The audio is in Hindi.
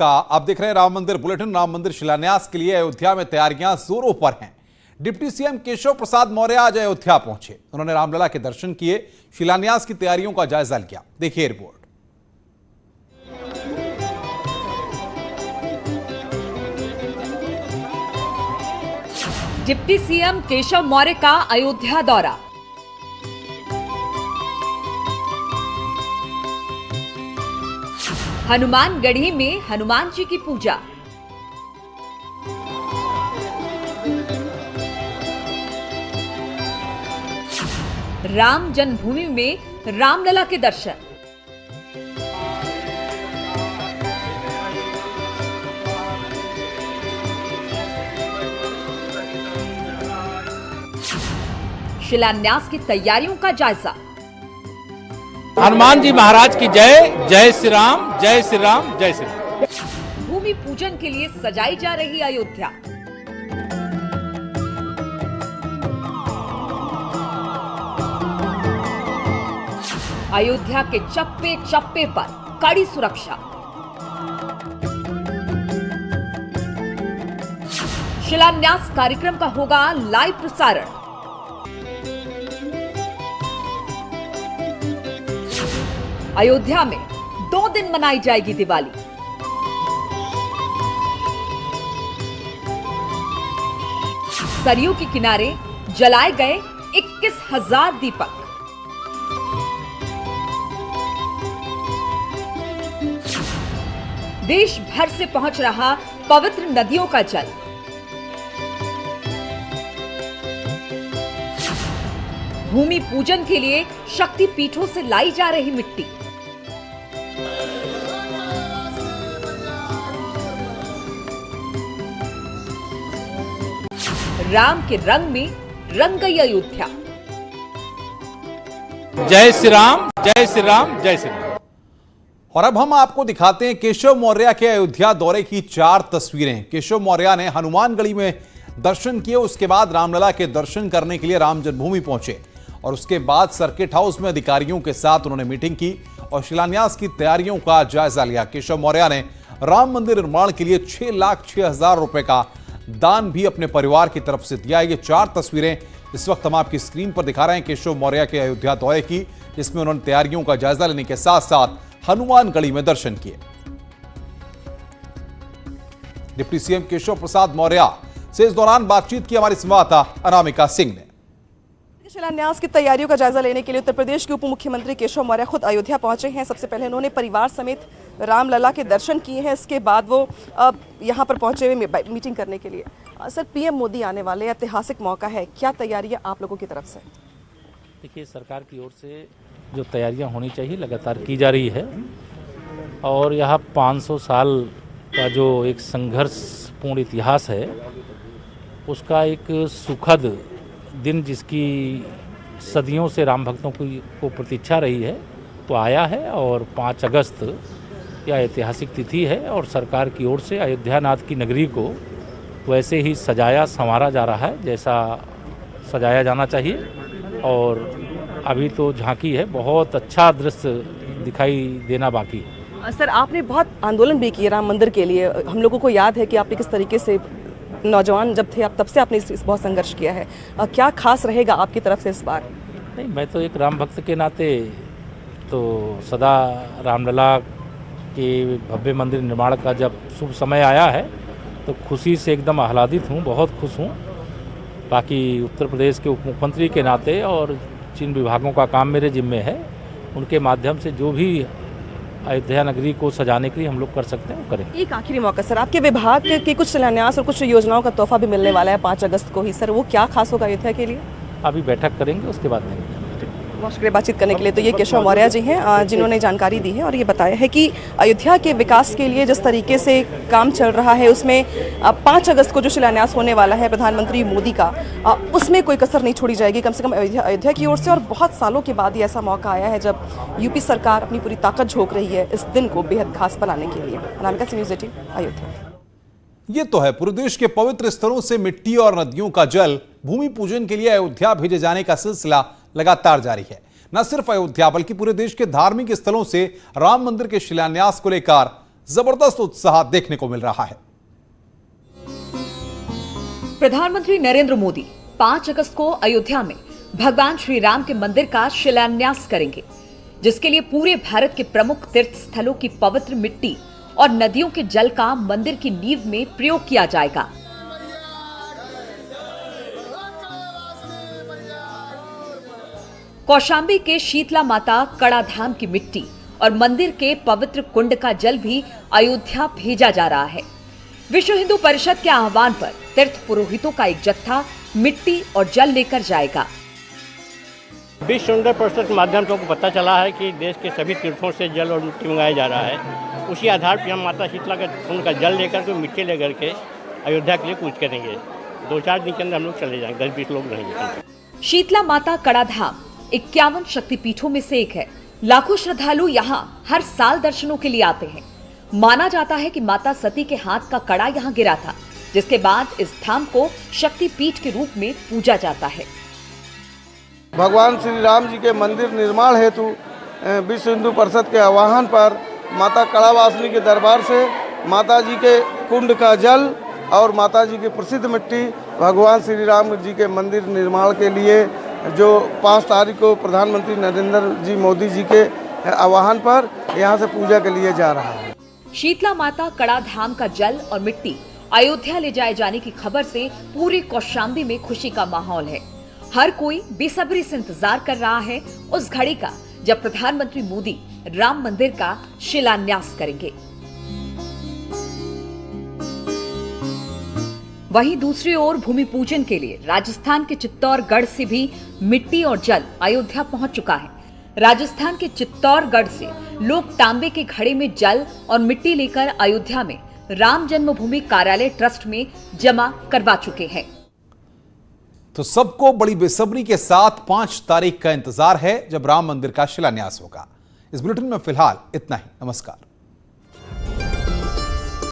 आपका। आप देख रहे हैं राम मंदिर बुलेटिन। राम मंदिर शिलान्यास के लिए अयोध्या में तैयारियां जोरों पर हैं। डिप्टी सीएम केशव प्रसाद मौर्य आज अयोध्या पहुंचे। उन्होंने रामलला के दर्शन किए, शिलान्यास की तैयारियों का जायजा लिया। देखिए report. Deputy CM Keshav Maurya का अयोध्या दौरा। हनुमानगढ़ी में हनुमान जी की पूजा। राम जन्मभूमि में रामलला के दर्शन। शिलान्यास की तैयारियों का जायजा। हनुमान जी महाराज की जय। जय श्री राम, जय श्री राम, जय श्री राम। भूमि पूजन के लिए सजाई जा रही अयोध्या। अयोध्या के चप्पे चप्पे पर कड़ी सुरक्षा। शिलान्यास कार्यक्रम का होगा लाइव प्रसारण। अयोध्या में 2 दिन मनाई जाएगी दिवाली। सरयू के किनारे जलाए गए 21,000 दीपक। देश भर से पहुंच रहा पवित्र नदियों का जल। भूमि पूजन के लिए शक्ति पीठों से लाई जा रही मिट्टी। राम के रंग में रंग गई अयोध्या। जय श्री राम, जय श्री राम, जय श्री राम। और अब हम आपको दिखाते हैं केशव मौर्य के अयोध्या दौरे की 4 तस्वीरें। केशव मौर्य ने हनुमानगढ़ी में दर्शन किए, उसके बाद रामलला के दर्शन करने के लिए राम जन्मभूमि पहुंचे और उसके बाद सर्किट हाउस में अधिकारियों के साथ उन्होंने मीटिंग की और शिलान्यास की तैयारियों का जायजा लिया। केशव मौर्य ने राम मंदिर निर्माण के लिए 6,06,000 रुपए का दान भी अपने परिवार की तरफ से दिया। ये 4 तस्वीरें इस वक्त हम आपकी स्क्रीन पर दिखा रहे हैं केशव मौर्य के अयोध्या दौरे की, जिसमें उन्होंने तैयारियों का जायजा लेने के साथ साथ हनुमानगढ़ी में दर्शन किए। डिप्टी सीएम केशव प्रसाद मौर्य से इस दौरान बातचीत की हमारी संवाददाता अनामिका सिंह ने। शिलान्यास की तैयारियों का जायजा लेने के लिए उत्तर प्रदेश के उप मुख्यमंत्री केशव मौर्य खुद अयोध्या पहुंचे हैं। सबसे पहले उन्होंने परिवार समेत रामलला के दर्शन किए हैं। इसके बाद वो यहां पर पहुंचे हुए मीटिंग करने के लिए। सर, पीएम मोदी आने वाले, ऐतिहासिक मौका है, क्या तैयारियां आप लोगों की तरफ से? देखिए, सरकार की ओर से जो तैयारियां होनी चाहिए लगातार की जा रही है और यहाँ 500 साल का जो एक संघर्षपूर्ण इतिहास है उसका एक सुखद दिन, जिसकी सदियों से राम भक्तों को प्रतीक्षा रही है, तो आया है। और 5 अगस्त यह ऐतिहासिक तिथि है और सरकार की ओर से अयोध्यानाथ की नगरी को वैसे ही सजाया संवारा जा रहा है जैसा सजाया जाना चाहिए। और अभी तो झांकी है, बहुत अच्छा दृश्य दिखाई देना बाकी है। सर, आपने बहुत आंदोलन भी किए राम मंदिर के लिए। हम लोगों को याद है कि आपने किस तरीके से, नौजवान जब थे आप तब से आपने इस बहुत संघर्ष किया है। क्या खास रहेगा आपकी तरफ से इस बार? नहीं, मैं तो एक राम भक्त के नाते तो सदा रामलला के भव्य मंदिर निर्माण का जब शुभ समय आया है तो खुशी से एकदम आह्लादित हूँ, बहुत खुश हूँ। बाकी उत्तर प्रदेश के उप मुख्यमंत्री के नाते और जिन विभागों का काम मेरे जिम्मे है उनके माध्यम से जो भी अयोध्या नगरी को सजाने के लिए हम लोग कर सकते हैं वो करें। एक आखिरी मौका सर, आपके विभाग के कुछ शिलान्यास और कुछ योजनाओं का तोहफा भी मिलने वाला है 5 अगस्त को ही। सर, वो क्या खास होगा अयोध्या के लिए? अभी बैठक करेंगे, उसके बाद देंगे। बहुत शुक्रिया बातचीत करने के लिए। तो ये केशव मौर्य जी हैं जिन्होंने जानकारी दी है और ये बताया है कि अयोध्या के विकास के लिए जिस तरीके से काम चल रहा है उसमें 5 अगस्त को जो शिलान्यास होने वाला है प्रधानमंत्री मोदी का, उसमें कोई कसर नहीं छोड़ी जाएगी, कम से कम अयोध्या की ओर से। और बहुत सालों के बाद ये ऐसा मौका आया है जब यूपी सरकार अपनी पूरी ताकत झोंक रही है इस दिन को बेहद खास बनाने के लिए। अनामिका सिंह, न्यूज़ 18 अयोध्या। ये तो है, पूरे देश के पवित्र स्थलों से मिट्टी और नदियों का जल भूमि पूजन के लिए अयोध्या भेजे जाने का सिलसिला लगातार जारी है। न सिर्फ अयोध्या बल्कि पूरे देश के धार्मिक स्थलों से राम मंदिर के शिलान्यास को लेकर जबरदस्त उत्साह देखने को मिल रहा है। प्रधानमंत्री नरेंद्र मोदी 5 अगस्त को अयोध्या में भगवान श्री राम के मंदिर का शिलान्यास करेंगे, जिसके लिए पूरे भारत के प्रमुख तीर्थ स्थलों की पवित्र मिट्टी और नदियों के जल का मंदिर की नींव में प्रयोग किया जाएगा। कौशाम्बी के शीतला माता कड़ा धाम की मिट्टी और मंदिर के पवित्र कुंड का जल भी अयोध्या भेजा जा रहा है। विश्व हिंदू परिषद के आह्वान पर तीर्थ पुरोहितों का एक जत्था मिट्टी और जल लेकर जाएगा। विश्व हिंदू परिषद के माध्यम से हमको पता चला है कि देश के सभी तीर्थों से जल और मिट्टी मंगाया जा रहा है। उसी आधार पर हम माता शीतला के कुंड का जल लेकर के मिट्टी लेकर के अयोध्या के लिए कूच करेंगे। 2-4 दिन के अंदर हम लोग चले जाएंगे, 10-20 लोग रहेंगे। शीतला माता कड़ा धाम 51 शक्तिपीठों में से एक है। लाखों श्रद्धालु यहाँ हर साल दर्शनों के लिए आते हैं। माना जाता है कि माता सती के हाथ का कड़ा यहाँ गिरा था, जिसके बाद इस धाम को शक्तिपीठ के रूप में पूजा जाता है। भगवान श्री राम जी के मंदिर निर्माण हेतु विश्व हिंदू परिषद के आह्वान पर माता कड़ावासिनी के दरबार से माता जी के कुंड का जल और माता जी की प्रसिद्ध मिट्टी भगवान श्री राम जी के मंदिर निर्माण के लिए जो 5 तारीख को प्रधानमंत्री नरेंद्र जी मोदी जी के आह्वान पर यहाँ से पूजा के लिए जा रहा है। शीतला माता कड़ा धाम का जल और मिट्टी अयोध्या ले जाए जाने की खबर से पूरे कौशाम्बी में खुशी का माहौल है। हर कोई बेसब्री से इंतजार कर रहा है उस घड़ी का जब प्रधानमंत्री मोदी राम मंदिर का शिलान्यास करेंगे। वहीं दूसरी ओर भूमि पूजन के लिए राजस्थान के चित्तौड़गढ़ से भी मिट्टी और जल अयोध्या पहुंच चुका है। राजस्थान के चित्तौड़गढ़ से लोग तांबे के घड़े में जल और मिट्टी लेकर अयोध्या में राम जन्मभूमि कार्यालय ट्रस्ट में जमा करवा चुके हैं। तो सबको बड़ी बेसब्री के साथ 5 तारीख का इंतजार है, जब राम मंदिर का शिलान्यास होगा। इस बुलेटिन में फिलहाल इतना ही। नमस्कार।